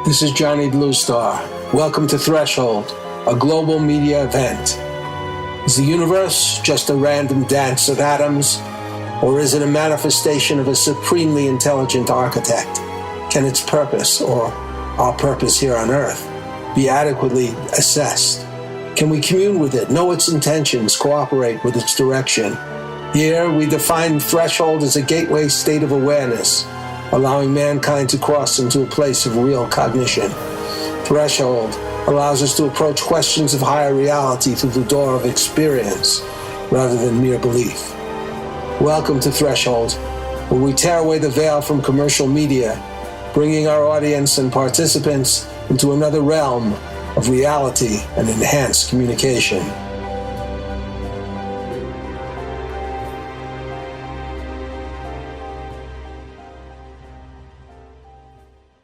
This is Johnny Bluestar. Welcome to Threshold, a global media event. Is the universe just a random dance of atoms, or is it a manifestation of a supremely intelligent architect? Can its purpose, or our purpose here on Earth, be adequately assessed? Can we commune with it, know its intentions, cooperate with its direction? Here, we define threshold as a gateway state of awareness, allowing mankind to cross into a place of real cognition. Threshold allows us to approach questions of higher reality through the door of experience rather than mere belief. Welcome to Threshold, where we tear away the veil from commercial media, bringing our audience and participants into another realm of reality and enhanced communication.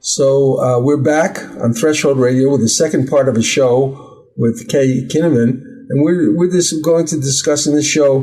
So we're back on Threshold Radio with the second part of a show with K Kinnamon, and we're just going to discuss in this show,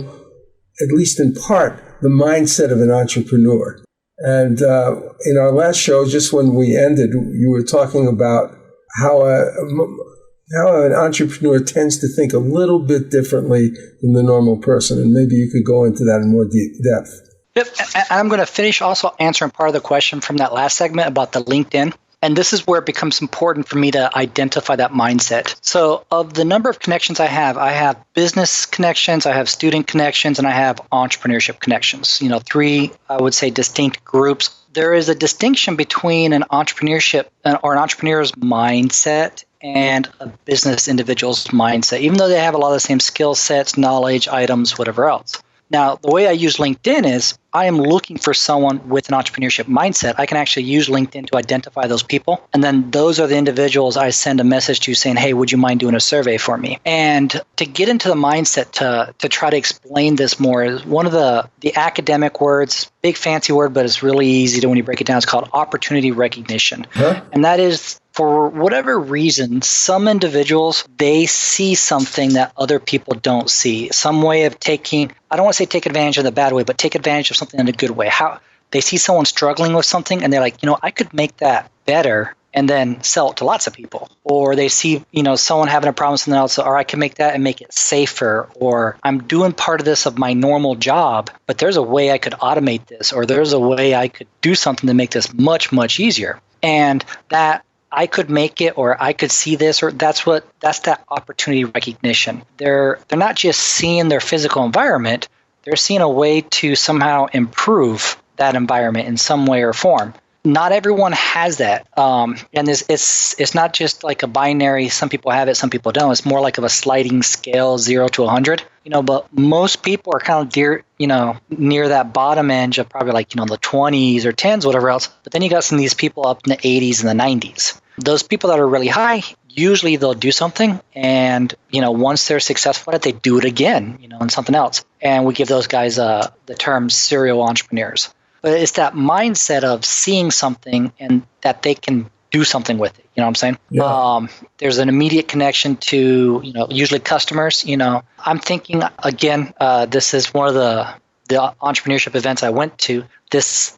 at least in part, the mindset of an entrepreneur. And in our last show, just when we ended, you were talking about how an entrepreneur tends to think a little bit differently than the normal person, and maybe you could go into that in more depth. Yep. I'm going to finish also answering part of the question from that last segment about the LinkedIn. And this is where it becomes important for me to identify that mindset. So of the number of connections I have business connections, I have student connections, and I have entrepreneurship connections. Three, I would say, distinct groups. There is a distinction between an entrepreneurship or an entrepreneur's mindset and a business individual's mindset, even though they have a lot of the same skill sets, knowledge, items, whatever else. Now, the way I use LinkedIn is I am looking for someone with an entrepreneurship mindset. I can actually use LinkedIn to identify those people. And then those are the individuals I send a message to saying, hey, would you mind doing a survey for me? And to get into the mindset to try to explain this more is one of the academic words, big fancy word, but it's really easy to when you break it down. It's called opportunity recognition. Huh? And that is, for whatever reason, some individuals, they see something that other people don't see. Some way of taking, I don't want to say take advantage in the bad way, but take advantage of something in a good way. How they see someone struggling with something and they're like, I could make that better and then sell it to lots of people. Or they see, someone having a problem with something else, or I can make that and make it safer. Or I'm doing part of this of my normal job, but there's a way I could automate this, or there's a way I could do something to make this much, much easier. And that I could make it, or I could see this, or that's that opportunity recognition. They're not just seeing their physical environment, they're seeing a way to somehow improve that environment in some way or form. Not everyone has that. And it's not just like a binary, some people have it, some people don't. It's more like of a sliding scale, 0 to 100. But most people are kind of near that bottom edge of probably like, the 20s or 10s, whatever else. But then you got some of these people up in the 80s and the 90s. Those people that are really high, usually they'll do something. And, once they're successful at it, they do it again, and something else. And we give those guys the term serial entrepreneurs. But it's that mindset of seeing something and that they can do something with it. You know what I'm saying? Yeah. There's an immediate connection to, usually customers. I'm thinking, again, this is one of the entrepreneurship events I went to. This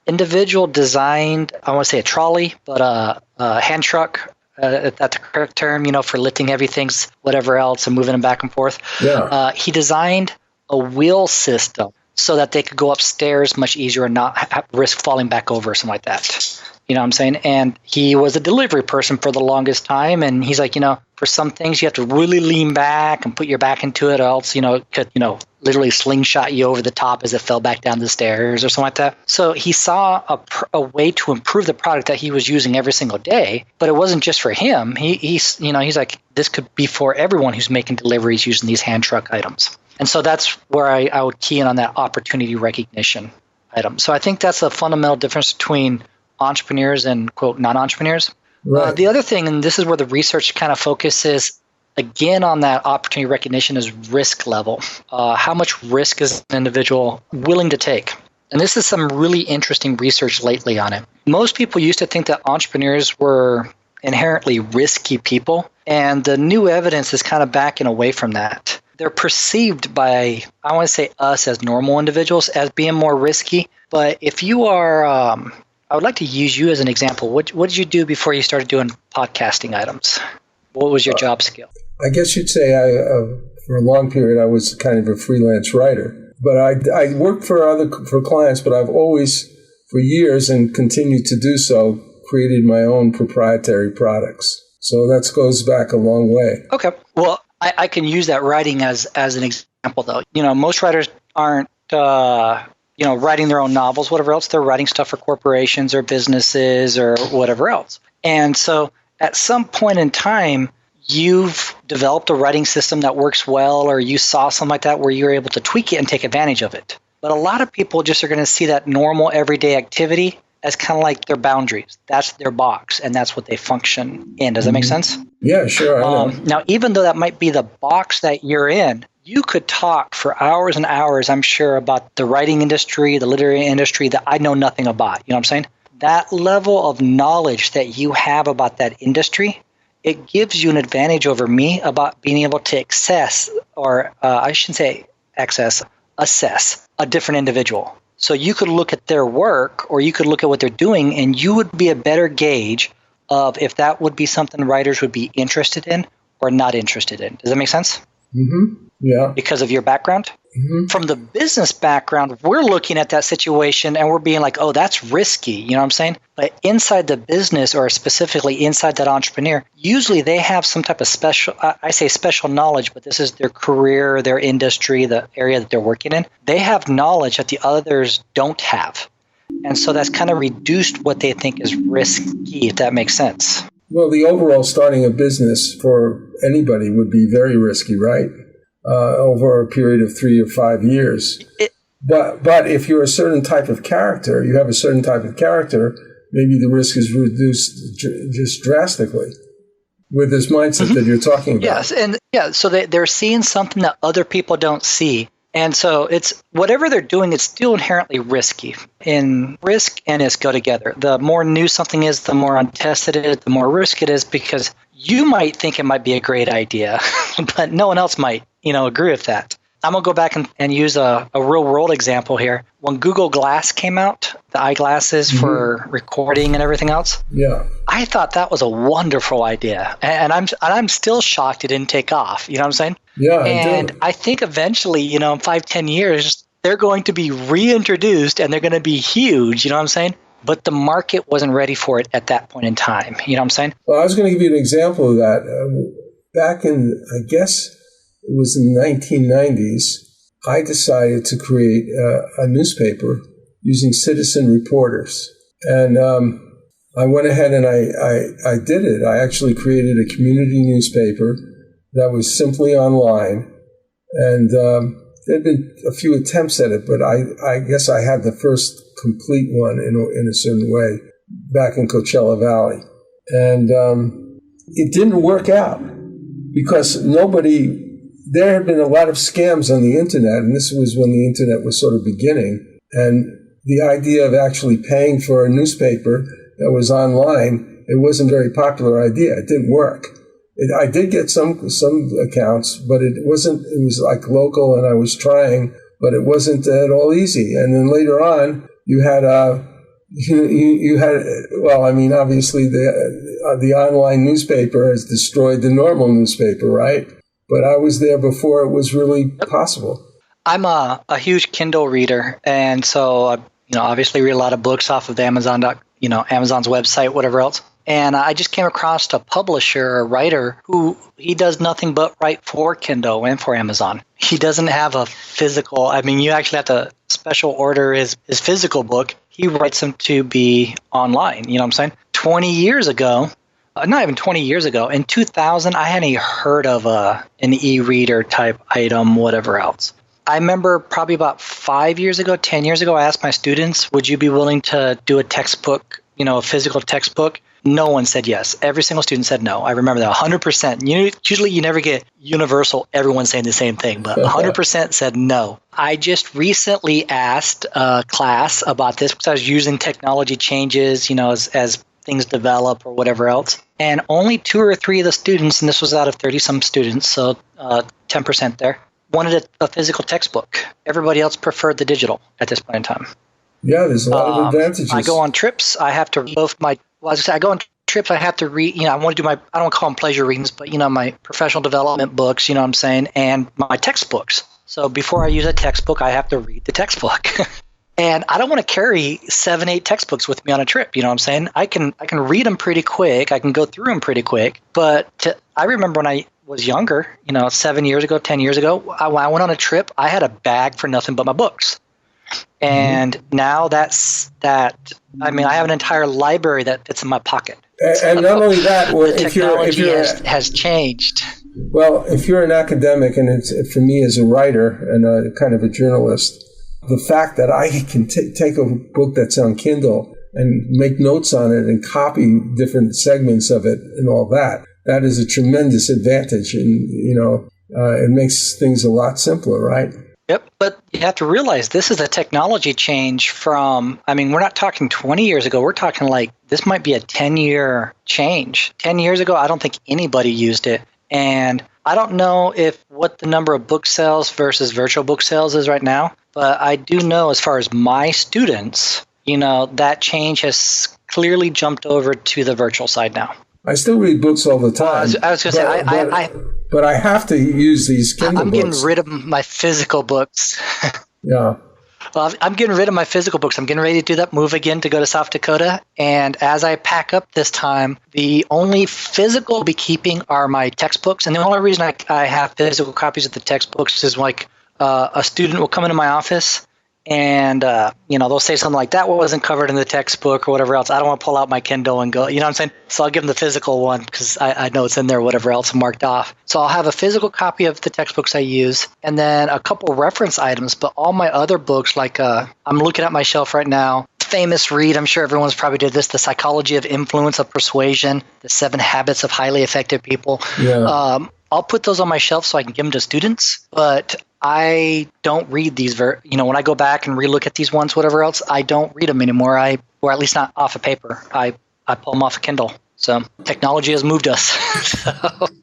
individual designed, I want to say a trolley, but a hand truck, that's the correct term, for lifting heavy things, whatever else, and moving them back and forth. Yeah. He designed a wheel system so that they could go upstairs much easier and not risk falling back over or something like that. You know what I'm saying? And he was a delivery person for the longest time. And he's like, for some things you have to really lean back and put your back into it, or else, it could, literally slingshot you over the top as it fell back down the stairs or something like that. So he saw a way to improve the product that he was using every single day, but it wasn't just for him. He's like, this could be for everyone who's making deliveries using these hand truck items. And so that's where I would key in on that opportunity recognition item. So I think that's a fundamental difference between entrepreneurs and, quote, non-entrepreneurs. Right. The other thing, and this is where the research kind of focuses, again, on that opportunity recognition, is risk level. How much risk is an individual willing to take? And this is some really interesting research lately on it. Most people used to think that entrepreneurs were inherently risky people, and the new evidence is kind of backing away from that. They're perceived by, I want to say us as normal individuals, as being more risky. But if you are I would like to use you as an example. What did you do before you started doing podcasting items? What was your job skill? I guess you'd say for a long period I was kind of a freelance writer. But I worked for clients, but I've always, for years and continue to do so, created my own proprietary products. So that goes back a long way. Okay. Well, I can use that writing as an example, though. Most writers aren't, writing their own novels, whatever else. They're writing stuff for corporations or businesses or whatever else. And so at some point in time, you've developed a writing system that works well, or you saw something like that where you're able to tweak it and take advantage of it. But a lot of people just are going to see that normal everyday activity as kind of like their boundaries. That's their box, and that's what they function in. Does that make sense? Yeah, sure. I know. Now, even though that might be the box that you're in, you could talk for hours and hours, I'm sure, about the writing industry, the literary industry that I know nothing about. You know what I'm saying? That level of knowledge that you have about that industry, it gives you an advantage over me about being able to assess a different individual. So you could look at their work, or you could look at what they're doing, and you would be a better gauge of if that would be something writers would be interested in or not interested in. Does that make sense? Mm-hmm. Yeah. Because of your background? Mm-hmm. From the business background, we're looking at that situation and we're being like, oh, that's risky. You know what I'm saying? But inside the business, or specifically inside that entrepreneur, usually they have some type of special knowledge, but this is their career, their industry, the area that they're working in. They have knowledge that the others don't have. And so that's kind of reduced what they think is risky, if that makes sense. Well, the overall starting a business for anybody would be very risky, right? Over a period of 3 or 5 years. But if you're a certain type of character, you have a certain type of character, maybe the risk is reduced just drastically with this mindset that you're talking about. Yes, and so they're seeing something that other people don't see. And so it's whatever they're doing, it's still inherently risky. And risk and risk go together. The more new something is, the more untested it is, the more risk it is, because you might think it might be a great idea, but no one else might, agree with that. I'm going to go back and use a real world example here. When Google Glass came out, the eyeglasses for recording and everything else, I thought that was a wonderful idea. And I'm still shocked it didn't take off. You know what I'm saying? Yeah, and I think eventually, in 5-10 years, they're going to be reintroduced and they're going to be huge. You know what I'm saying? But the market wasn't ready for it at that point in time. You know what I'm saying? Well, I was going to give you an example of that. Back in, I guess it was in the 1990s, I decided to create a newspaper using citizen reporters. And I went ahead and I did it. I actually created a community newspaper that was simply online. And there had been a few attempts at it, but I guess I had the first complete one in a certain way back in Coachella Valley. And it didn't work out because there had been a lot of scams on the internet, and this was when the internet was sort of beginning. And the idea of actually paying for a newspaper that was online, it wasn't a very popular idea. It didn't work. I did get some accounts, but it was like local, and I was trying, but it wasn't at all easy. And then later on, you had obviously the online newspaper has destroyed the normal newspaper, right? But I was there before it was really possible. I'm a huge Kindle reader, and so obviously read a lot of books off of the Amazon's website, whatever else. And I just came across a publisher, a writer, who he does nothing but write for Kindle and for Amazon. He doesn't have a physical. You actually have to special order his physical book. He writes them to be online. You know what I'm saying? 20 years ago. Not even 20 years ago, in 2000, I hadn't even heard of an e-reader type item, whatever else. I remember probably about 5 years ago, 10 years ago, I asked my students, would you be willing to do a textbook, a physical textbook? No one said yes. Every single student said no. I remember that 100%. Usually you never get universal, everyone saying the same thing, but 100% said no. I just recently asked a class about this because I was using technology changes, as things develop or whatever else. And only 2 or 3 of the students, and this was out of 30-some students, so 10% there, wanted a physical textbook. Everybody else preferred the digital at this point in time. Yeah, there's a lot of advantages. I go on trips. I have to both my. Well, as I say, I go on trips. I have to read. I want to do my. I don't call them pleasure readings, but my professional development books. You know what I'm saying, and my textbooks. So before I use a textbook, I have to read the textbook. And I don't want to carry 7, 8 textbooks with me on a trip. You know what I'm saying? I can read them pretty quick. I can go through them pretty quick. But I remember when I was younger, 7 years ago, 10 years ago, when I went on a trip, I had a bag for nothing but my books. And now that's that. I mean, I have an entire library that fits in my pocket. And not only that, well, the technology has changed. Well, if you're an academic, and it's for me as a writer and a kind of a journalist, the fact that I can take a book that's on Kindle and make notes on it and copy different segments of it and all that, that is a tremendous advantage. And, it makes things a lot simpler, right? Yep. But you have to realize this is a technology change from, we're not talking 20 years ago. We're talking this might be a 10-year change. 10 years ago, I don't think anybody used it. And I don't know what the number of book sales versus virtual book sales is right now, but I do know as far as my students, that change has clearly jumped over to the virtual side now. I still read books all the time. Well, I was going to say, but I have to use these Kindle I'm books. getting rid of my physical books. Yeah. Well, I'm getting rid of my physical books. I'm getting ready to do that move again to go to South Dakota. And as I pack up this time, the only physical I'll be keeping are my textbooks. And the only reason I have physical copies of the textbooks is a student will come into my office and, they'll say something like, that wasn't covered in the textbook or whatever else. I don't want to pull out my Kindle and go, you know what I'm saying? So I'll give them the physical one because I know it's in there, whatever else marked off. So I'll have a physical copy of the textbooks I use and then a couple reference items. But all my other books, I'm looking at my shelf right now, famous read, I'm sure everyone's probably did this, The Psychology of Influence of Persuasion, The 7 Habits of Highly Effective People. Yeah. I'll put those on my shelf so I can give them to students, but I don't read these. When I go back and relook at these ones, whatever else, I don't read them anymore. Or at least not off of paper. I pull them off of Kindle. So technology has moved us.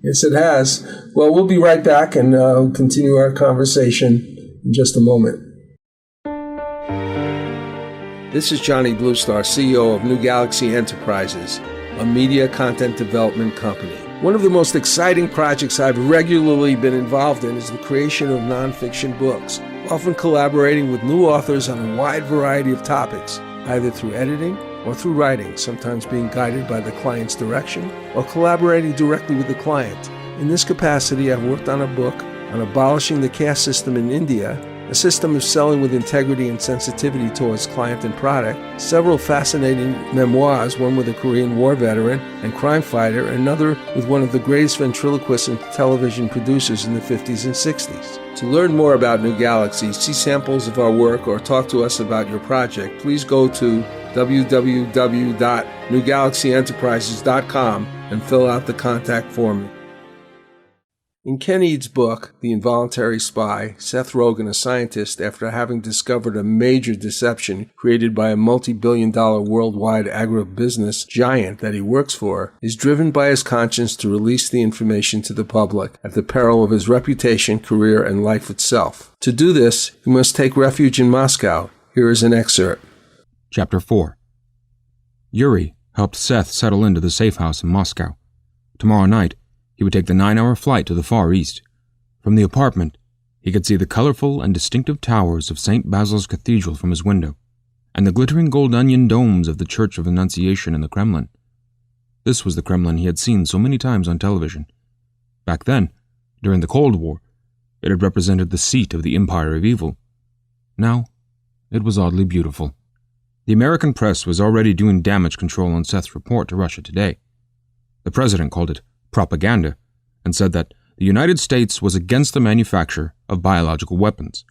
Yes, it has. Well, we'll be right back and continue our conversation in just a moment. This is Johnny Bluestar, CEO of New Galaxy Enterprises, a media content development company. One of the most exciting projects I've regularly been involved in is the creation of nonfiction books, often collaborating with new authors on a wide variety of topics, either through editing or through writing, sometimes being guided by the client's direction or collaborating directly with the client. In this capacity, I've worked on a book on abolishing the caste system in India, a system of selling with integrity and sensitivity towards client and product, several fascinating memoirs, one with a Korean War veteran and crime fighter, and another with one of the greatest ventriloquists and television producers in the 50s and 60s. To learn more about New Galaxy, see samples of our work, or talk to us about your project, please go to www.newgalaxyenterprises.com and fill out the contact form. In Ken Eads' book, The Involuntary Spy, Seth Rogen, a scientist, after having discovered a major deception created by a multi-billion-dollar worldwide agribusiness giant that he works for, is driven by his conscience to release the information to the public at the peril of his reputation, career, and life itself. To do this, he must take refuge in Moscow. Here is an excerpt. Chapter 4. Yuri helped Seth settle into the safe house in Moscow. Tomorrow night, he would take the 9-hour flight to the Far East. From the apartment, he could see the colorful and distinctive towers of St. Basil's Cathedral from his window, and the glittering gold onion domes of the Church of Annunciation in the Kremlin. This was the Kremlin he had seen so many times on television. Back then, during the Cold War, it had represented the seat of the Empire of Evil. Now, it was oddly beautiful. The American press was already doing damage control on Seth's report to Russia Today. The president called it propaganda, and said that the United States was against the manufacture of biological weapons.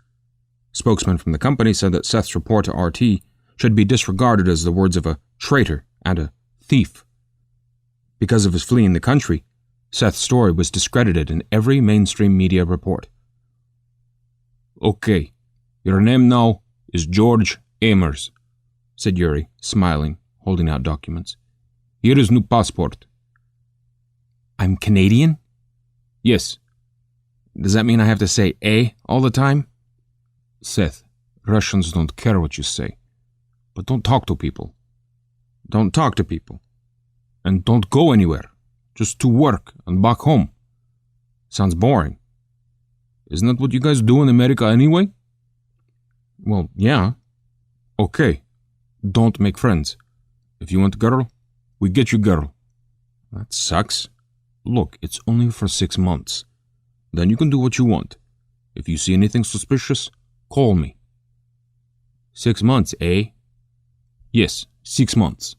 Spokesman from the company said that Seth's report to RT should be disregarded as the words of a traitor and a thief. Because of his fleeing the country, Seth's story was discredited in every mainstream media report. "Okay, your name now is George Amers," said Yuri, smiling, holding out documents. "Here is new passport." "I'm Canadian?" "Yes." "Does that mean I have to say A all the time?" "Seth, Russians don't care what you say. but don't talk to people. Don't talk to people. And don't go anywhere. Just to work and back home. Sounds boring. Isn't that what you guys do in America anyway? Well, yeah. Okay. Don't make friends. If you want a girl, we get you girl. That sucks. Look, it's only for 6 months. Then you can do what you want. If you see anything suspicious, call me. 6 months, eh? Yes, 6 months.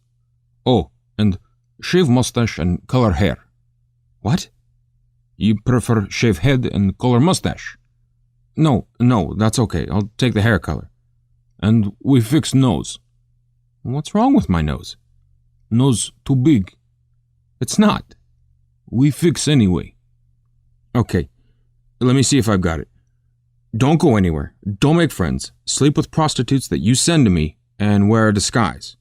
Oh, and shave mustache and color hair. What? You prefer shave head and color mustache? No, that's okay. I'll take the hair color. And we fix nose. What's wrong with my nose? Nose too big. It's not. We fix anyway. Okay, let me see if I've got it. Don't go anywhere. Don't make friends. Sleep with prostitutes that you send to me and wear a disguise.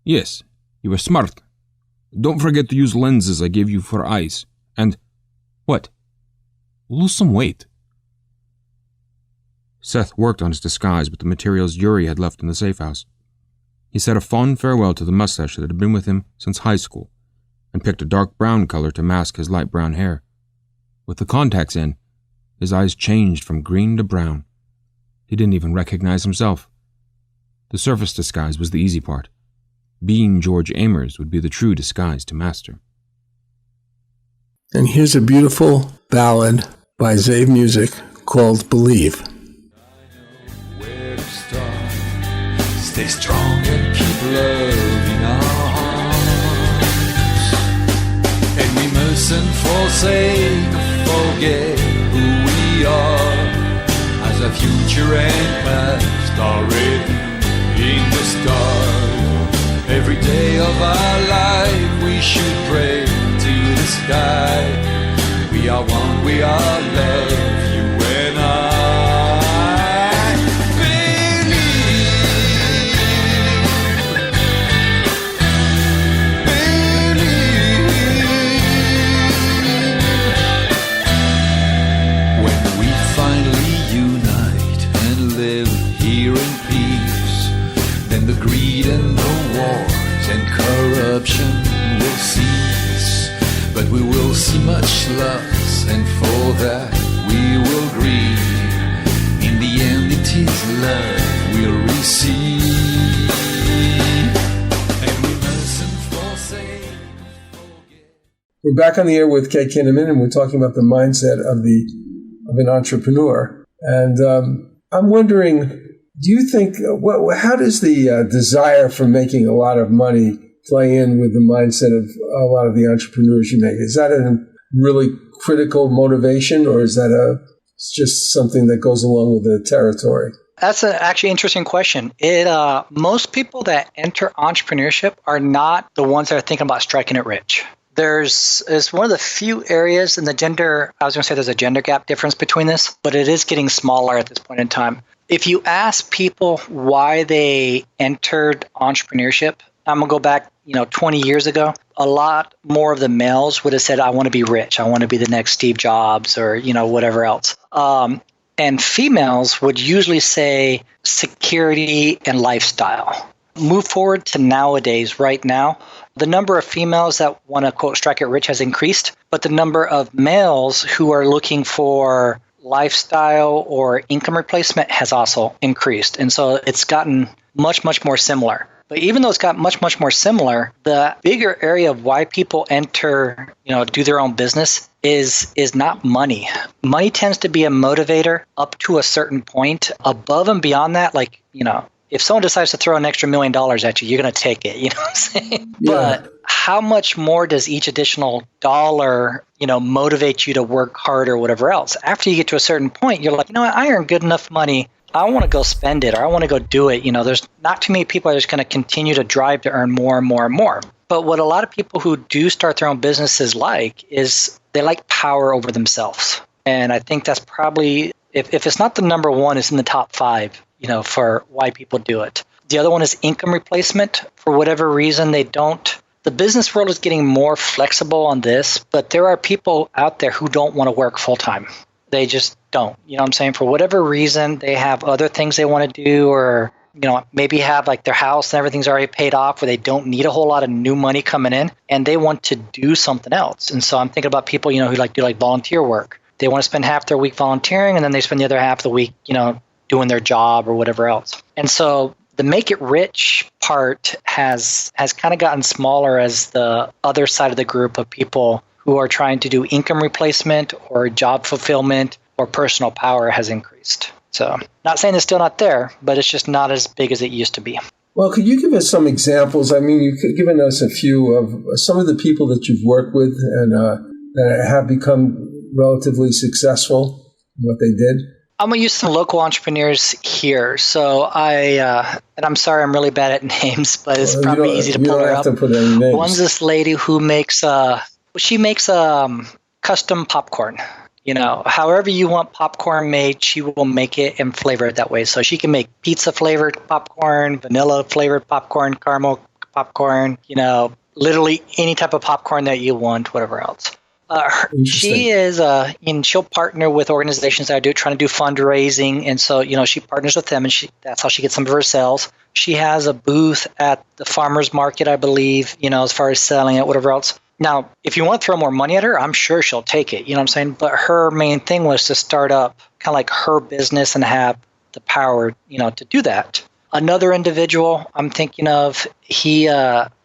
Yes, you are smart. Don't forget to use lenses I gave you for eyes. And, what? Lose some weight. Seth worked on his disguise with the materials Yuri had left in the safe house. He said a fond farewell to the mustache that had been with him since high school, and picked a dark brown color to mask his light brown hair. With the contacts in, his eyes changed from green to brown. He didn't even recognize himself. The surface disguise was the easy part. Being George Amers would be the true disguise to master. And here's a beautiful ballad by Zave Music called Believe. Where to start? Stay strong and keep loving our hearts. And we mustn't forsake or forget who we are, as our future and past are written in the stars. Every day of our life we should pray to the sky. We are one, we are love, you and I. Believe. When we finally unite and live here in peace, then the greed and the wars and corruption will cease. But we will see much loss, and for that we will grieve. In the end it is love we'll receive. And we mustn't forsake or forget. We're back on the air with K Kinnamon, and we're talking about the mindset of an entrepreneur. And I'm wondering, do you think, how does the desire for making a lot of money play in with the mindset of a lot of the entrepreneurs you make? Is that a really critical motivation, or is that just something that goes along with the territory? That's an actually interesting question. Most people that enter entrepreneurship are not the ones that are thinking about striking it rich. It's one of the few areas in the gender, I was going to say there's a gender gap difference between this, but it is getting smaller at this point in time. If you ask people why they entered entrepreneurship, I'm going to go back, 20 years ago, a lot more of the males would have said, I want to be rich. I want to be the next Steve Jobs or, whatever else. And females would usually say security and lifestyle. Move forward to nowadays, right now, the number of females that want to, quote, strike it rich has increased, but the number of males who are looking for lifestyle or income replacement has also increased. And so it's gotten much, much more similar. But even though it's got much, much more similar, the bigger area of why people enter, do their own business is not money. Money tends to be a motivator up to a certain point. Above and beyond that, if someone decides to throw an extra $1 million at you, you're going to take it. You know what I'm saying? Yeah. But how much more does each additional dollar, motivate you to work hard or whatever else? After you get to a certain point, you're like, I earn good enough money. I want to go spend it, or I want to go do it. There's not too many people that are just going to continue to drive to earn more and more and more. But what a lot of people who do start their own businesses is they like power over themselves. And I think that's probably, if it's not the number one, it's in the top 5, for why people do it. The other one is income replacement. For whatever reason, they don't. The business world is getting more flexible on this, but there are people out there who don't want to work full time. They just don't. You know what I'm saying? For whatever reason, they have other things they want to do, or maybe have like their house and everything's already paid off where they don't need a whole lot of new money coming in and they want to do something else. And so I'm thinking about people, who do like volunteer work. They want to spend half their week volunteering and then they spend the other half of the week, doing their job or whatever else. And so the make it rich part has kind of gotten smaller as the other side of the group of people who are trying to do income replacement or job fulfillment or personal power has increased. So not saying it's still not there, but it's just not as big as it used to be. Well, could you give us some examples? I mean, you've given us a few of some of the people that you've worked with and that have become relatively successful in what they did. I'm going to use some local entrepreneurs here. So and I'm sorry, I'm really bad at names, but it's probably easy to pull her up. One's this lady who makes, she makes custom popcorn. However you want popcorn made, she will make it and flavor it that way. So she can make pizza flavored popcorn, vanilla flavored popcorn, caramel popcorn, literally any type of popcorn that you want, whatever else. She is, she'll partner with organizations that are trying to do fundraising. And so, she partners with them and that's how she gets some of her sales. She has a booth at the farmer's market, I believe, as far as selling it, whatever else. Now, if you want to throw more money at her, I'm sure she'll take it. You know what I'm saying? But her main thing was to start up kind of like her business and have the power, to do that. Another individual I'm thinking of, he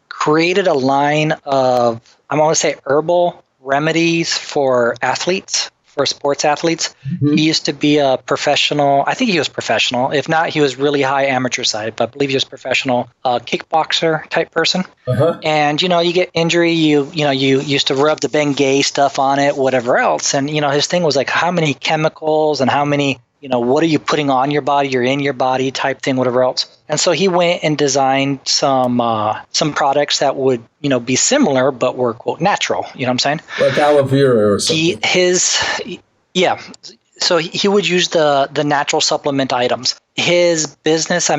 created a line of, I want to say herbal remedies for athletes, for sports athletes. Mm-hmm. He used to be a professional. I think he was professional. If not, he was really high amateur side, but I believe he was professional kickboxer type person. Uh-huh. And, you get injury, you used to rub the Bengay stuff on it, whatever else. And, his thing was like how many chemicals and how many, what are you putting on your body, you're in your body type thing, whatever else. And so he went and designed some products that would, be similar, but were, quote, natural. You know what I'm saying? Like aloe vera or something. So he would use the natural supplement items. His business,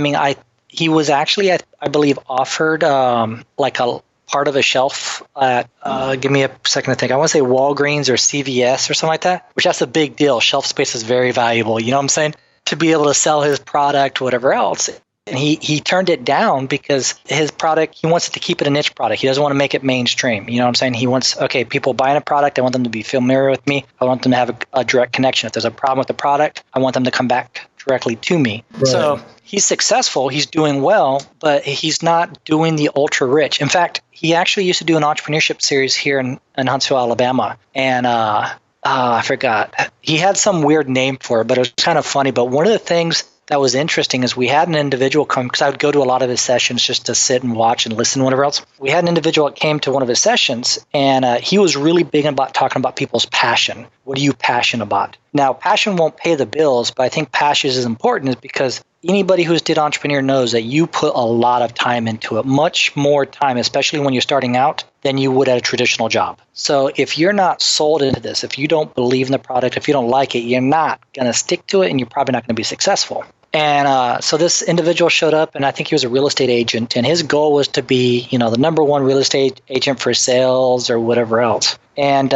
he was actually, I believe, offered like a part of a shelf at, give me a second to think. I want to say Walgreens or CVS or something like that, which that's a big deal. Shelf space is very valuable. You know what I'm saying? To be able to sell his product, whatever else. And he turned it down because his product, he wants to keep it a niche product. He doesn't want to make it mainstream. You know what I'm saying? He wants, people buying a product, I want them to be familiar with me. I want them to have a direct connection. If there's a problem with the product, I want them to come back directly to me. Right. So he's successful. He's doing well, but he's not doing the ultra rich. In fact, he actually used to do an entrepreneurship series here in Huntsville, Alabama. And I forgot. He had some weird name for it, but it was kind of funny. But one of the things that was interesting is we had an individual come, because I would go to a lot of his sessions just to sit and watch and listen, whatever else. We had an individual that came to one of his sessions, and he was really big about talking about people's passion. What are you passionate about? Now, passion won't pay the bills, but I think passion is important is because anybody who's did entrepreneur knows that you put a lot of time into it, much more time, especially when you're starting out, than you would at a traditional job. So if you're not sold into this, if you don't believe in the product, if you don't like it, you're not going to stick to it and you're probably not going to be successful. And so this individual showed up, and I think he was a real estate agent, and his goal was to be, the number one real estate agent for sales or whatever else. And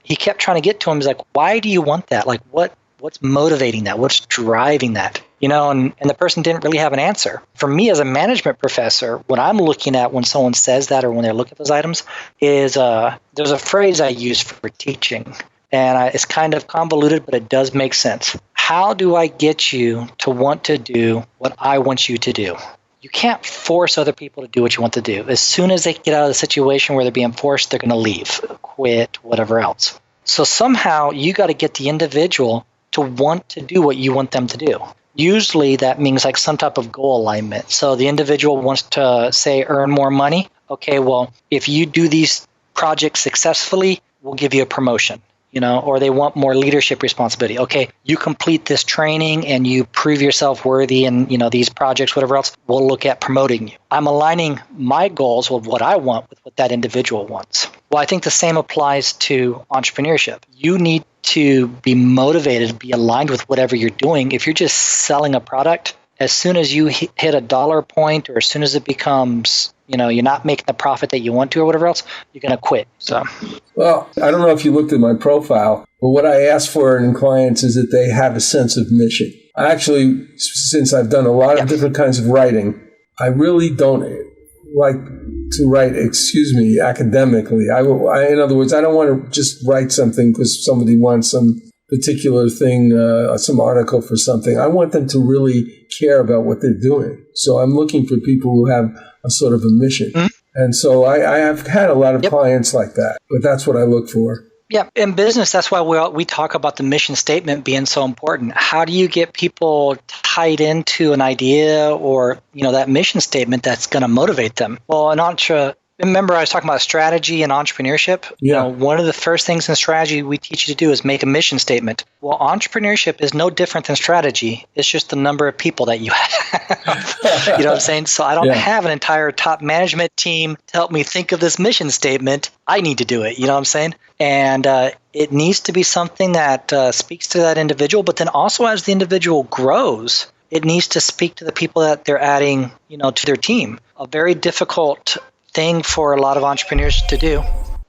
he kept trying to get to him. He's like, why do you want that? Like, what's motivating that? What's driving that? And the person didn't really have an answer. For me as a management professor, what I'm looking at when someone says that or when they look at those items is there's a phrase I use for teaching. And it's kind of convoluted, but it does make sense. How do I get you to want to do what I want you to do? You can't force other people to do what you want to do. As soon as they get out of the situation where they're being forced, they're going to leave, quit, whatever else. So somehow you got to get the individual to want to do what you want them to do. Usually that means like some type of goal alignment. So the individual wants to, say, earn more money. Okay, well, if you do these projects successfully, we'll give you a promotion. Or they want more leadership responsibility. Okay, you complete this training and you prove yourself worthy in, these projects, whatever else, we'll look at promoting you. I'm aligning my goals with what I want with what that individual wants. Well, I think the same applies to entrepreneurship. You need to be motivated, be aligned with whatever you're doing. If you're just selling a product, as soon as you hit a dollar point or as soon as it becomes, you're not making the profit that you want to or whatever else, you're going to quit. So, well, I don't know if you looked at my profile, but what I ask for in clients is that they have a sense of mission. Actually, since I've done a lot of different kinds of writing, I really don't like to write, academically. In other words, I don't want to just write something because somebody wants some particular thing, some article for something. I want them to really care about what they're doing. So I'm looking for people who have a sort of a mission. Mm-hmm. And so I have had a lot of clients like that, but that's what I look for. Yeah, in business, that's why we talk about the mission statement being so important. How do you get people tied into an idea or, that mission statement that's going to motivate them? Well, remember I was talking about strategy and entrepreneurship? Yeah. One of the first things in strategy we teach you to do is make a mission statement. Well, entrepreneurship is no different than strategy. It's just the number of people that you have. You know what I'm saying? So I don't have an entire top management team to help me think of this mission statement. I need to do it. You know what I'm saying? And it needs to be something that speaks to that individual, but then also as the individual grows, it needs to speak to the people that they're adding, to their team. A very difficult thing for a lot of entrepreneurs to do.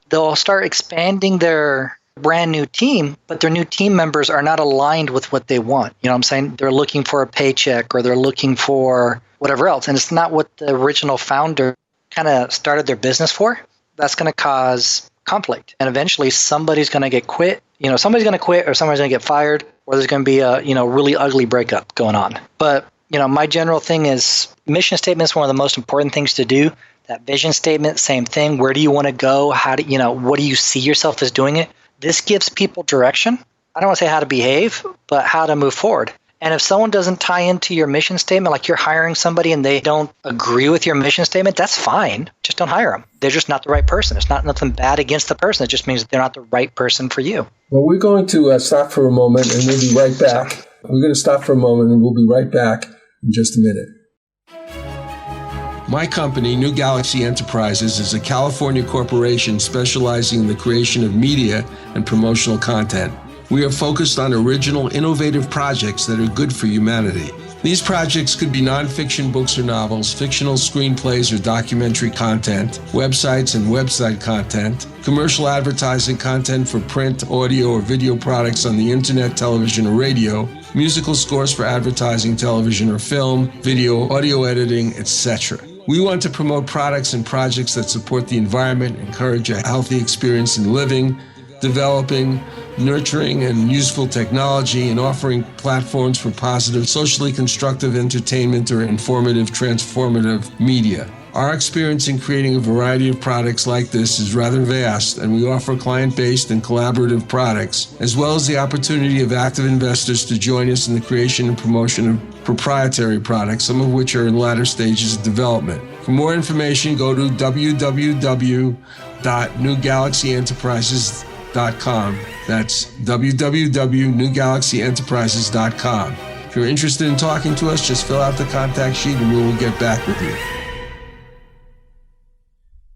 They'll start expanding their brand new team, but their new team members are not aligned with what they want. You know what I'm saying? They're looking for a paycheck or they're looking for whatever else. And it's not what the original founder kind of started their business for. That's going to cause conflict. And eventually somebody's going to get quit. Somebody's going to quit or somebody's going to get fired or there's going to be a, really ugly breakup going on. But, my general thing is mission statement is one of the most important things to do. That vision statement, same thing. Where do you want to go? What do you see yourself as doing it? This gives people direction. I don't want to say how to behave, but how to move forward. And if someone doesn't tie into your mission statement, like you're hiring somebody and they don't agree with your mission statement, that's fine. Just don't hire them. They're just not the right person. It's not nothing bad against the person. It just means that they're not the right person for you. Well, we're going to stop for a moment and we'll be right back. We're going to stop for a moment and we'll be right back in just a minute. My company, New Galaxy Enterprises, is a California corporation specializing in the creation of media and promotional content. We are focused on original, innovative projects that are good for humanity. These projects could be nonfiction books or novels, fictional screenplays or documentary content, websites and website content, commercial advertising content for print, audio, or video products on the internet, television, or radio, musical scores for advertising, television, or film, video, audio editing, etc. We want to promote products and projects that support the environment, encourage a healthy experience in living, developing, nurturing, and useful technology, and offering platforms for positive, socially constructive entertainment or informative, transformative media. Our experience in creating a variety of products like this is rather vast, and we offer client-based and collaborative products, as well as the opportunity of active investors to join us in the creation and promotion of proprietary products, some of which are in latter stages of development. For more information, go to www.newgalaxyenterprises.com. That's www.newgalaxyenterprises.com. If you're interested in talking to us, just fill out the contact sheet and we will get back with you.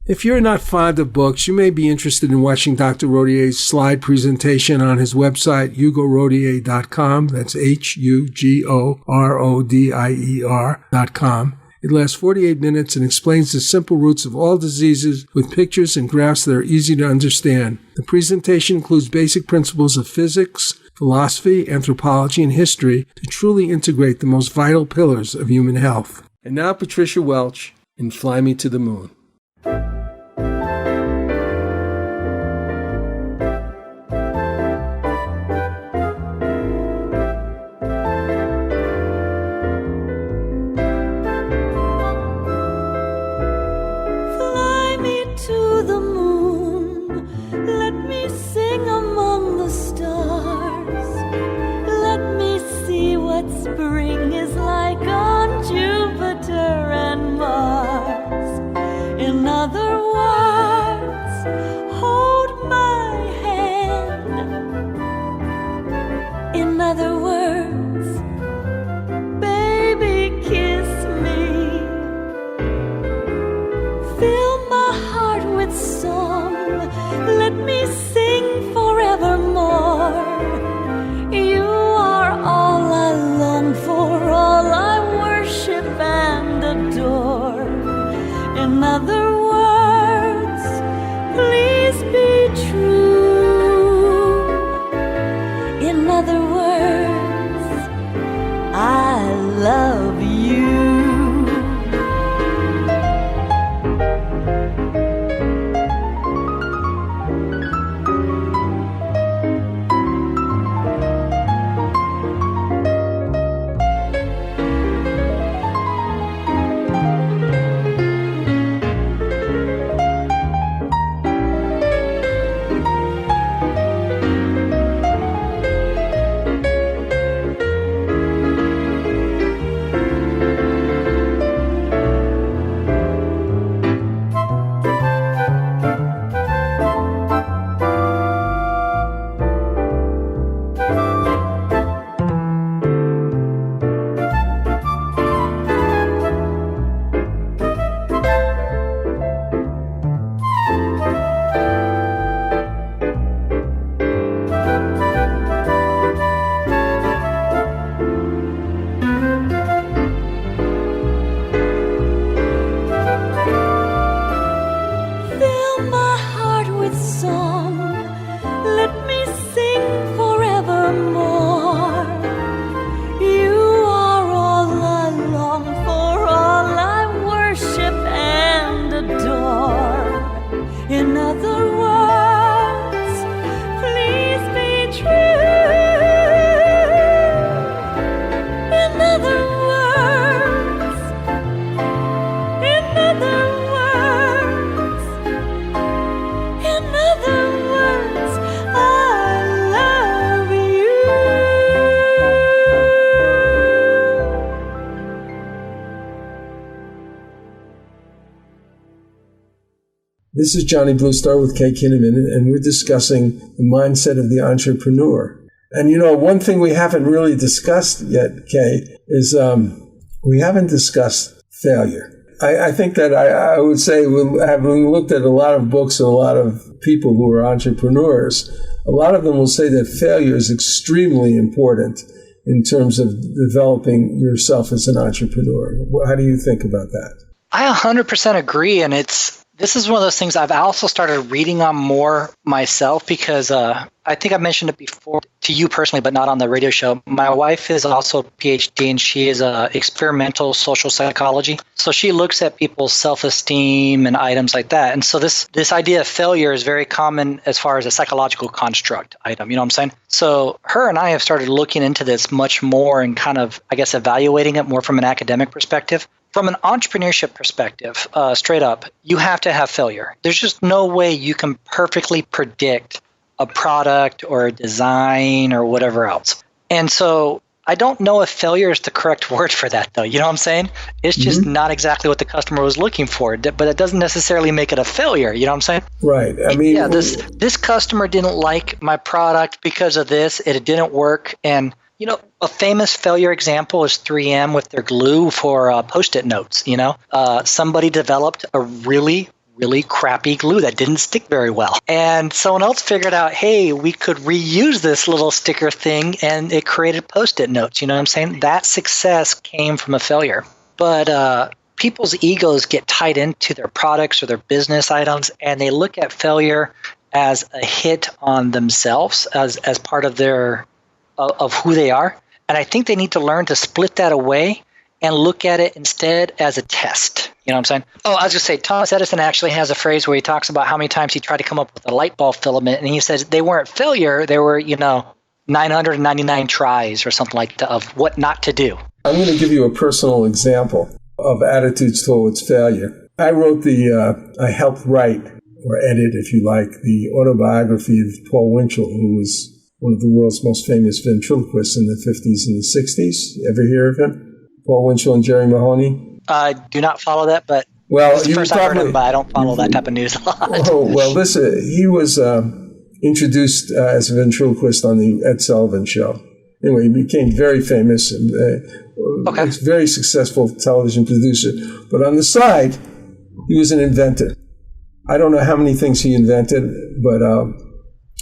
If you're not fond of books, you may be interested in watching Dr. Rodier's slide presentation on his website, hugorodier.com. That's HUGORODIER.com. It lasts 48 minutes and explains the simple roots of all diseases with pictures and graphs that are easy to understand. The presentation includes basic principles of physics, philosophy, anthropology, and history to truly integrate the most vital pillars of human health. And now Patricia Welch in Fly Me to the Moon. Spring is like on Jupiter and Mars. with song. Let me sing forevermore. You are all I long for, all I worship and adore. In other words, please be true. In other words, in other words, in other words, I love you. This is Johnny Bluestar with K Kinnamon, and we're discussing the mindset of the entrepreneur. And you know, one thing we haven't really discussed yet, Kay, is we haven't discussed failure. I think that I would say, having looked at a lot of books and a lot of people who are entrepreneurs, a lot of them will say that failure is extremely important in terms of developing yourself as an entrepreneur. How do you think about that? I 100% agree, and this is one of those things I've also started reading on more myself because I think I mentioned it before to you personally, but not on the radio show. My wife is also a PhD, and she is experimental social psychology. So she looks at people's self-esteem and items like that. And so this idea of failure is very common as far as a psychological construct item. You know what I'm saying? So her and I have started looking into this much more and kind of, I guess, evaluating it more from an academic perspective. From an entrepreneurship perspective, straight up, you have to have failure. There's just no way you can perfectly predict a product or a design or whatever else. And so I don't know if failure is the correct word for that, though. You know what I'm saying? It's just not exactly what the customer was looking for, but it doesn't necessarily make it a failure. You know what I'm saying? Right. I mean, yeah, this customer didn't like my product because of this. It didn't work. And you know, a famous failure example is 3M with their glue for Post-it notes. You know, somebody developed a really crappy glue that didn't stick very well. And someone else figured out, hey, we could reuse this little sticker thing, and it created Post-it notes. You know what I'm saying? That success came from a failure. But people's egos get tied into their products or their business items, and they look at failure as a hit on themselves, as part of their of who they are. And I think they need to learn to split that away and look at it instead as a test. You know what I'm saying? Oh, I was going to say, Thomas Edison actually has a phrase where he talks about how many times he tried to come up with a light bulb filament, and he says they weren't failure, they were, 999 tries or something like that of what not to do. I'm going to give you a personal example of attitudes towards failure. I helped write, or edit, if you like, the autobiography of Paul Winchell, who was one of the world's most famous ventriloquists in the 50s and the 60s. You ever hear of him? Paul Winchell and Jerry Mahoney? I do not follow that, but well, it's the first I've heard of him, but I don't follow that type of news a lot. Oh, well, he was introduced as a ventriloquist on the Ed Sullivan Show. Anyway, he became very famous and a very successful television producer. But on the side, he was an inventor. I don't know how many things he invented, but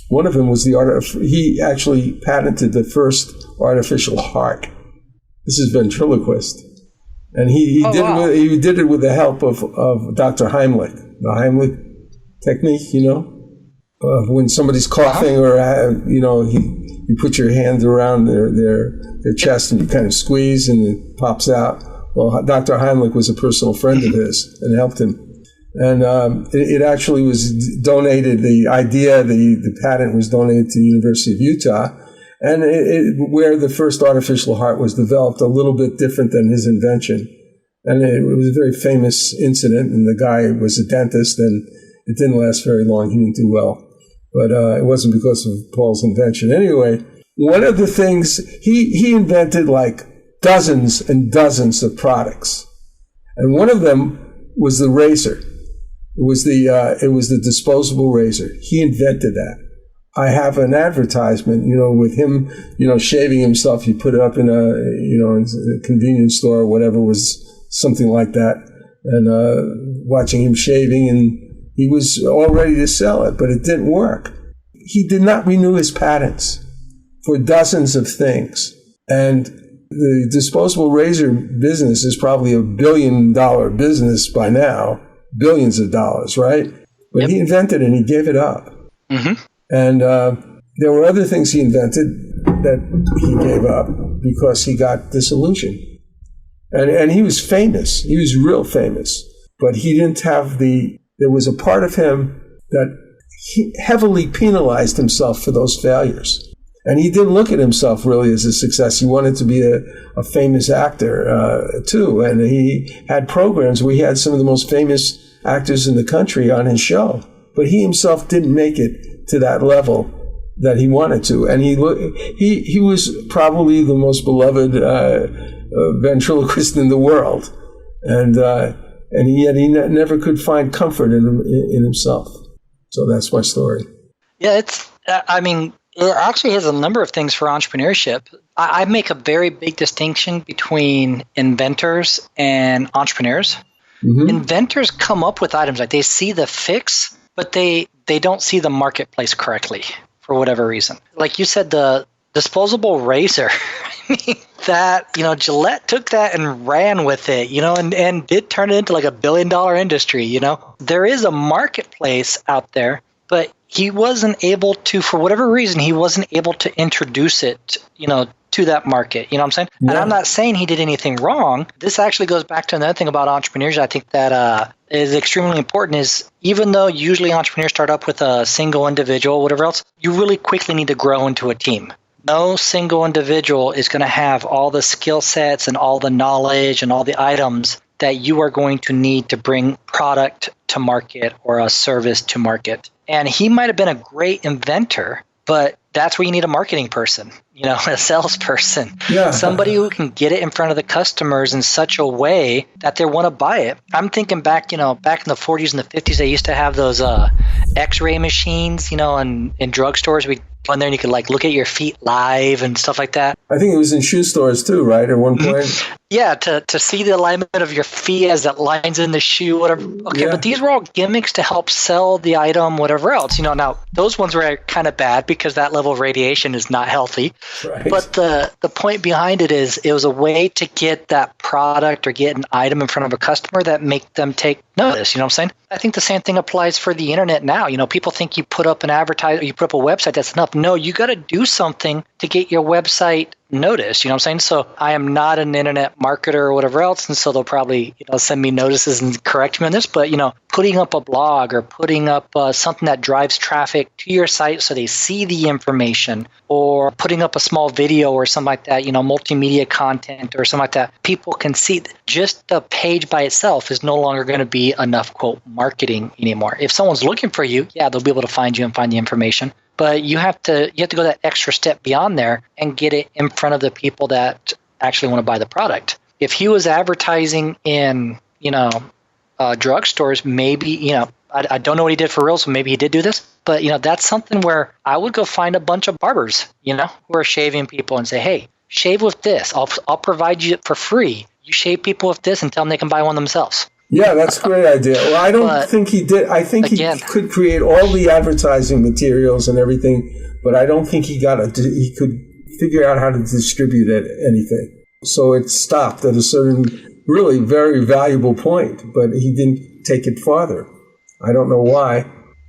one of them was he actually patented the first artificial heart. This is ventriloquist. And he did it with the help of Dr. Heimlich, the Heimlich technique, when somebody's coughing or, you put your hand around their chest and you kind of squeeze and it pops out. Well, Dr. Heimlich was a personal friend of his and helped him. And it actually was donated, the patent was donated to the University of Utah. And where the first artificial heart was developed, a little bit different than his invention. And it was a very famous incident, and the guy was a dentist, and it didn't last very long. He didn't do well. But it wasn't because of Paul's invention. Anyway, one of the things, he invented like dozens and dozens of products. And one of them was the razor. It was the disposable razor. He invented that. I have an advertisement, with him, shaving himself. You put it up in a convenience store or whatever, was something like that, and watching him shaving, and he was all ready to sell it, but it didn't work. He did not renew his patents for dozens of things, and the disposable razor business is probably $1 billion business by now, billions of dollars, right? But he invented it and he gave it up. Mm-hmm. And there were other things he invented that he gave up because he got disillusioned. And he was famous. He was real famous. But he didn't have there was a part of him that he heavily penalized himself for those failures. And he didn't look at himself really as a success. He wanted to be a famous actor, too. And he had programs where he had some of the most famous actors in the country on his show. But he himself didn't make it to that level that he wanted to. And he was probably the most beloved ventriloquist in the world. And yet he never could find comfort in himself. So that's my story. Yeah, it actually has a number of things for entrepreneurship. I make a very big distinction between inventors and entrepreneurs. Mm-hmm. Inventors come up with items, like they see the fix, but they don't see the marketplace correctly for whatever reason. Like you said, the disposable razor. I mean, that, Gillette took that and ran with it, and did turn it into like $1 billion industry, There is a marketplace out there, but he wasn't able to, for whatever reason, he wasn't able to introduce it, to that market. You know what I'm saying? Yeah. And I'm not saying he did anything wrong. This actually goes back to another thing about entrepreneurs I think that is extremely important is even though usually entrepreneurs start up with a single individual, whatever else, you really quickly need to grow into a team. No single individual is going to have all the skill sets and all the knowledge and all the items that you are going to need to bring product to market or a service to market. And he might have been a great inventor, but that's where you need a marketing person, a salesperson, somebody who can get it in front of the customers in such a way that they want to buy it. I'm thinking back, back in the 40s and the 50s, they used to have those X-ray machines, in drugstores. We go in there and you could look at your feet live and stuff like that. I think it was in shoe stores too, right? At one point. Yeah, to see the alignment of your feet as it lines in the shoe, whatever. Okay, but these were all gimmicks to help sell the item, whatever else. Now those ones were kind of bad because that level of radiation is not healthy. Right. But the point behind it is it was a way to get that product or get an item in front of a customer that make them take notice. You know what I'm saying? I think the same thing applies for the internet now. People think you put up an advertisement, you put up a website, that's enough. No, you got to do something to get your website noticed. You know what I'm saying? So I am not an internet marketer or whatever else, and so they'll probably send me notices and correct me on this. But putting up a blog or putting up something that drives traffic to your site so they see the information, or putting up a small video or something like that, multimedia content or something like that, people can see. Just the page by itself is no longer going to be enough, quote, marketing anymore. If someone's looking for you, they'll be able to find you and find the information. But you have to go that extra step beyond there and get it in front of the people that actually want to buy the product. If he was advertising in, drugstores, maybe, I don't know what he did for real, so maybe he did do this. But, that's something where I would go find a bunch of barbers, who are shaving people and say, hey, shave with this. I'll provide you it for free. You shave people with this and tell them they can buy one themselves. Yeah, that's a great idea. Well, I don't think he did. I think he could create all the advertising materials and everything, but I don't think he could figure out how to distribute anything. So it stopped at a certain really very valuable point, but he didn't take it farther. I don't know why,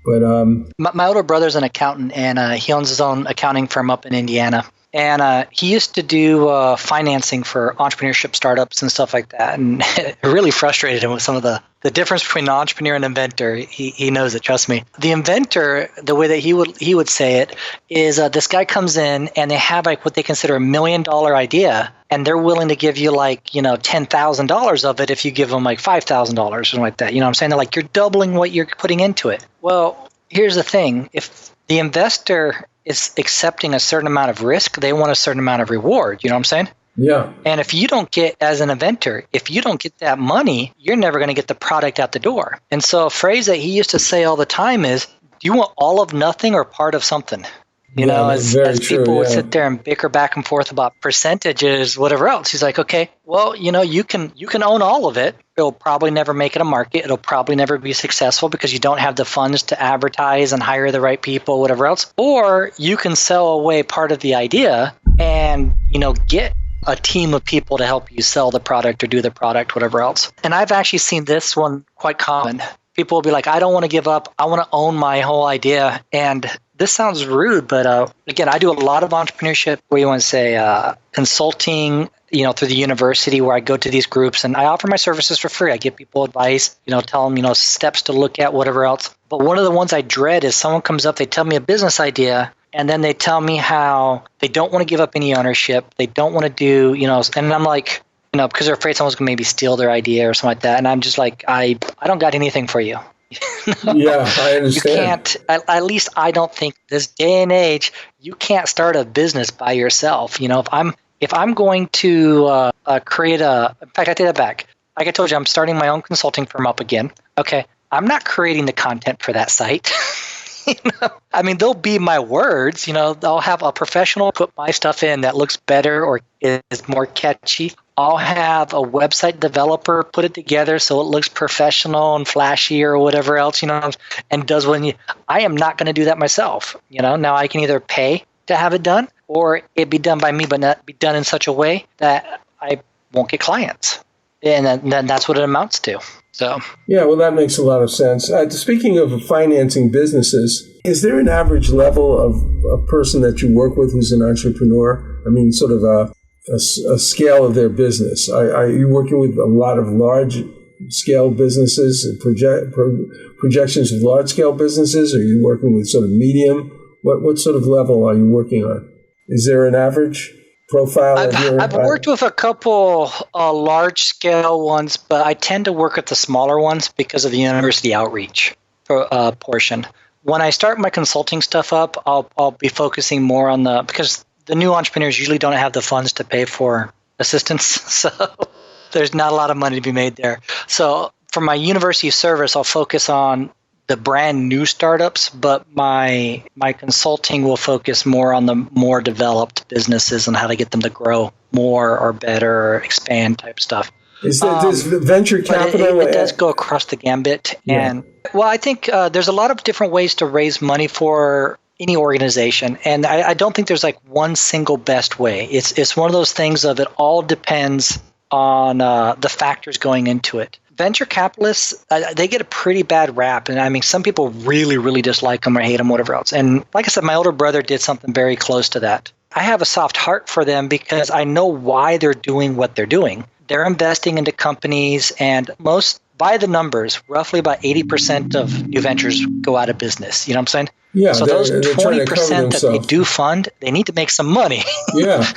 but my older brother's an accountant, and he owns his own accounting firm up in Indiana. And he used to do financing for entrepreneurship startups and stuff like that. And it really frustrated him with some of the difference between an entrepreneur and inventor. He knows it, trust me. The inventor, the way that he would say it, is this guy comes in and they have what they consider $1 million idea. And they're willing to give you $10,000 of it if you give them $5,000 or something like that. You know what I'm saying? They're you're doubling what you're putting into it. Well, here's the thing. If the investor is accepting a certain amount of risk, they want a certain amount of reward. You know what I'm saying? Yeah. And if you don't get, as an inventor, if you don't get that money, you're never going to get the product out the door. And so a phrase that he used to say all the time is, do you want all of nothing or part of something? As people would sit there and bicker back and forth about percentages, whatever else. He's like, okay, well, you can own all of it. It'll probably never make it a market. It'll probably never be successful because you don't have the funds to advertise and hire the right people, whatever else. Or you can sell away part of the idea and, get a team of people to help you sell the product or do the product, whatever else. And I've actually seen this one quite common. people will be like, I don't want to give up. I want to own my whole idea. And this sounds rude, but again, I do a lot of entrepreneurship, what you want to say, consulting, through the university where I go to these groups and I offer my services for free. I give people advice, tell them, steps to look at, whatever else. But one of the ones I dread is someone comes up, they tell me a business idea, and then they tell me how they don't want to give up any ownership. They don't want to do, and I'm like, because they're afraid someone's going to maybe steal their idea or something like that. And I'm just like, I don't got anything for you. Yeah, I understand. You can't, at least I don't think this day and age, you can't start a business by yourself. If I'm going to create in fact, I take that back. Like I told you, I'm starting my own consulting firm up again. Okay, I'm not creating the content for that site. I mean, they'll be my words. I'll have a professional put my stuff in that looks better or is more catchy. I'll have a website developer put it together so it looks professional and flashy or whatever else, and does I am not going to do that myself. Now I can either pay to have it done or it be done by me, but not be done in such a way that I won't get clients. And then that's what it amounts to. So yeah, well, that makes a lot of sense. Speaking of financing businesses, is there an average level of a person that you work with who's an entrepreneur? I mean, sort of a scale of their business. Are you working with a lot of large scale businesses, projections of large scale businesses? Are you working with sort of medium? What sort of level are you working on? Is there an average profile? I've worked with a couple large scale ones, but I tend to work with the smaller ones because of the university outreach portion. When I start my consulting stuff up, I'll be focusing more on because the new entrepreneurs usually don't have the funds to pay for assistance, so there's not a lot of money to be made there. So for my university service, I'll focus on the brand new startups, but my consulting will focus more on the more developed businesses and how to get them to grow more or better or expand type stuff. Does venture capital? It does go across the gambit. Yeah. And well, I think there's a lot of different ways to raise money for any organization. And I don't think there's like one single best way. It's one of those things of it all depends on the factors going into it. Venture capitalists, they get a pretty bad rap. And I mean, some people really, really dislike them or hate them, whatever else. And like I said, my older brother did something very close to that. I have a soft heart for them because I know why they're doing what they're doing. They're investing into companies, and by the numbers, roughly about 80% of new ventures go out of business. You know what I'm saying? Yeah. So those 20% that they do fund, they need to make some money. Yeah.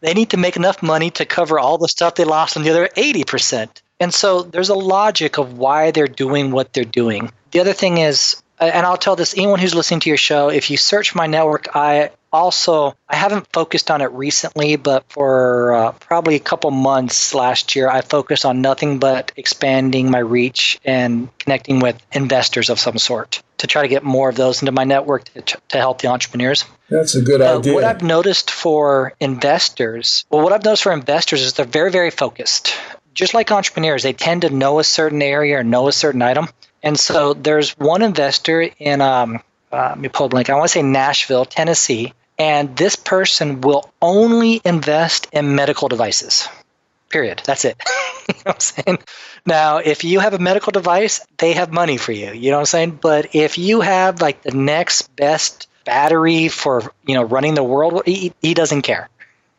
They need to make enough money to cover all the stuff they lost on the other 80%. And so there's a logic of why they're doing what they're doing. The other thing is, and I'll tell this, anyone who's listening to your show, if you search my network, I haven't focused on it recently, but for probably a couple months last year, I focused on nothing but expanding my reach and connecting with investors of some sort to try to get more of those into my network to help the entrepreneurs. That's a good idea. What I've noticed for investors is they're very, very focused. Just like entrepreneurs, they tend to know a certain area or know a certain item. And so there's one investor in, let me pull a blank, I want to say Nashville, Tennessee. And this person will only invest in medical devices, period. That's it. You know what I'm saying? Now, if you have a medical device, they have money for you. You know what I'm saying? But if you have like the next best battery for, running the world, he doesn't care.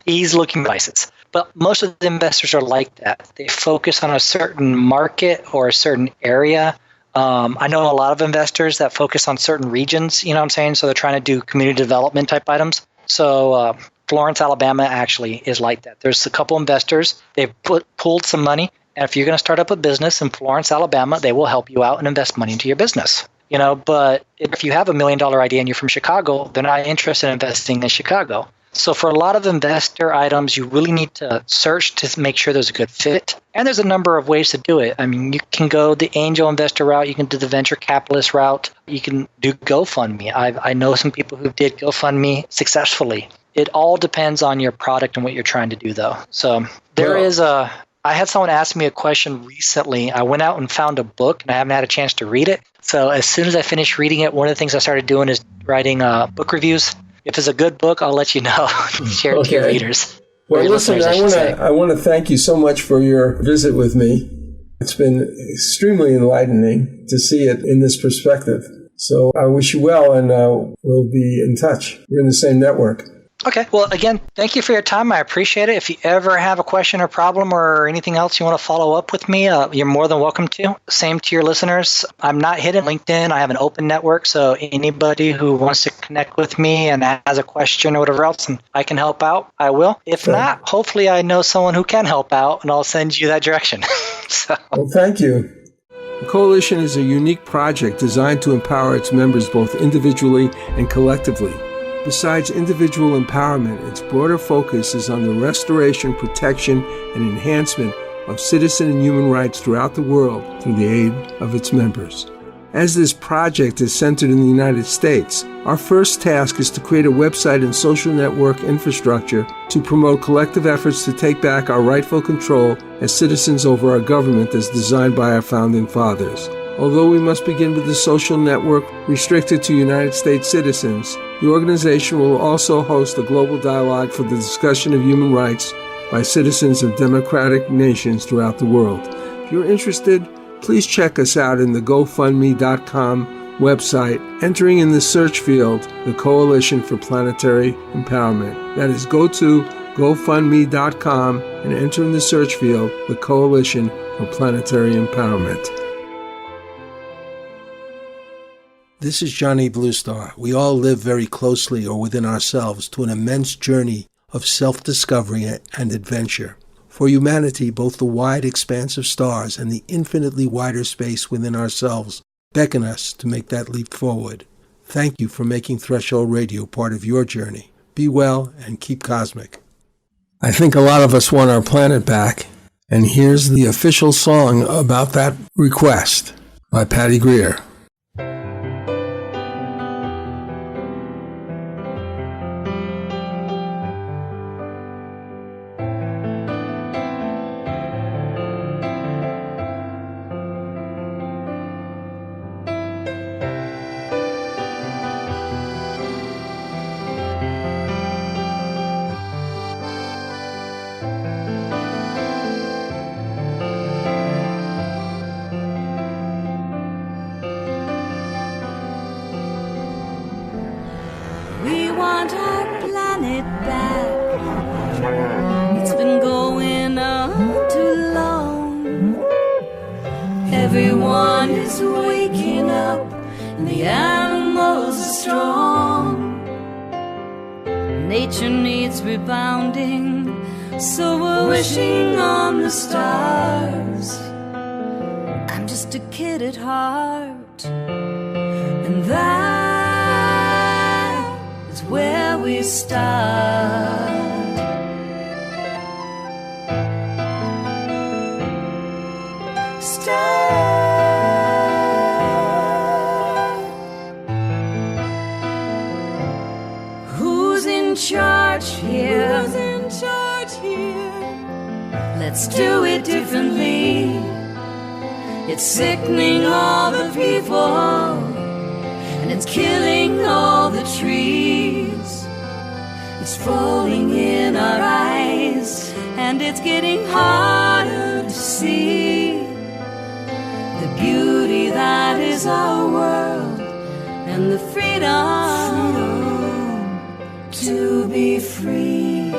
He's looking at devices. But most of the investors are like that. They focus on a certain market or a certain area. I know a lot of investors that focus on certain regions, you know what I'm saying? So they're trying to do community development type items. So Florence, Alabama actually is like that. There's a couple investors. They've pooled some money. And if you're going to start up a business in Florence, Alabama, they will help you out and invest money into your business. But if you have $1 million idea and you're from Chicago, they're not interested in investing in Chicago. So for a lot of investor items, you really need to search to make sure there's a good fit. And there's a number of ways to do it. I mean, you can go the angel investor route. You can do the venture capitalist route. You can do GoFundMe. I know some people who did GoFundMe successfully. It all depends on your product and what you're trying to do, though. So I had someone ask me a question recently. I went out and found a book, and I haven't had a chance to read it. So as soon as I finished reading it, one of the things I started doing is writing book reviews. If it's a good book, I'll let you know. Share it to your readers. Well, listen, I want to thank you so much for your visit with me. It's been extremely enlightening to see it in this perspective. So I wish you well, and we'll be in touch. We're in the same network. Okay. Well, again, thank you for your time. I appreciate it. If you ever have a question or problem or anything else you want to follow up with me, you're more than welcome to. Same to your listeners. I'm not hidden on LinkedIn. I have an open network. So anybody who wants to connect with me and has a question or whatever else, and I can help out, I will. If not, hopefully I know someone who can help out, and I'll send you that direction. Well, thank you. The Coalition is a unique project designed to empower its members both individually and collectively. Besides individual empowerment, its broader focus is on the restoration, protection, and enhancement of citizen and human rights throughout the world through the aid of its members. As this project is centered in the United States, our first task is to create a website and social network infrastructure to promote collective efforts to take back our rightful control as citizens over our government as designed by our founding fathers. Although we must begin with the social network restricted to United States citizens, the organization will also host a global dialogue for the discussion of human rights by citizens of democratic nations throughout the world. If you're interested, please check us out in the GoFundMe.com website, entering in the search field the Coalition for Planetary Empowerment. That is, go to GoFundMe.com and enter in the search field the Coalition for Planetary Empowerment. This is Johnny Bluestar. We all live very closely or within ourselves to an immense journey of self-discovery and adventure. For humanity, both the wide expanse of stars and the infinitely wider space within ourselves beckon us to make that leap forward. Thank you for making Threshold Radio part of your journey. Be well and keep cosmic. I think a lot of us want our planet back, and here's the official song about that request by Patty Greer. Everyone is waking up and the animals are strong. Nature needs rebounding, so we're wishing on the stars. I'm just a kid at heart, and that is where we start. Who's in charge here? Who's in charge here? Let's do it differently. It's sickening all the people, and it's killing all the trees. It's falling in our eyes, and it's getting harder to see the beauty that is our world and the freedom to be free.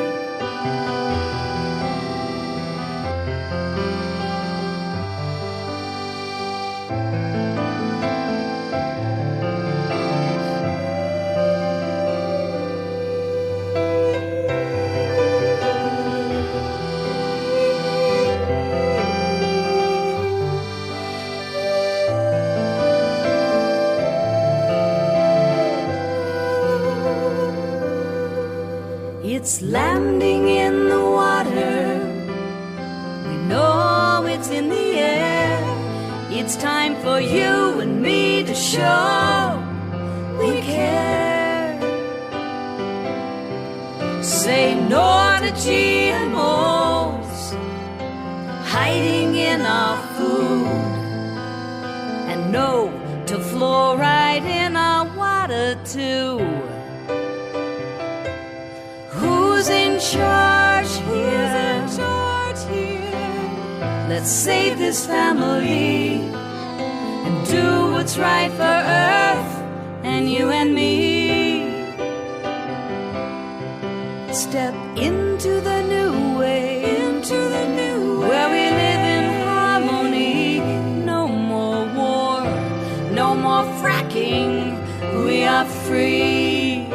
It's landing in the water. We know it's in the air. It's time for you and me to show we care. Say no to GMOs hiding in our food, and no to fluoride in our water too. Who's in charge here? Who's in charge here? Let's save this family and do what's right for Earth and you and me. Step into the new way, where we live in harmony. No more war, no more fracking, we are free.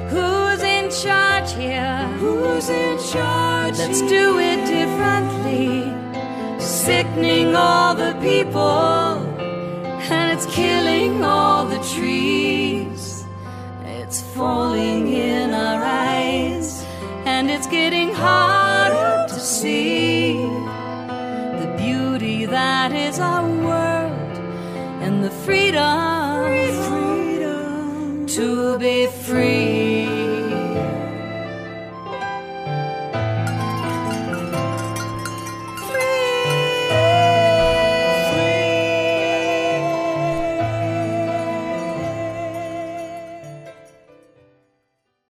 Who's in charge here? Who's in charge? Let's do it differently. Sickening all the people, and it's killing all the trees. It's falling in our eyes, and it's getting harder to see the beauty that is our world and the freedom to be free.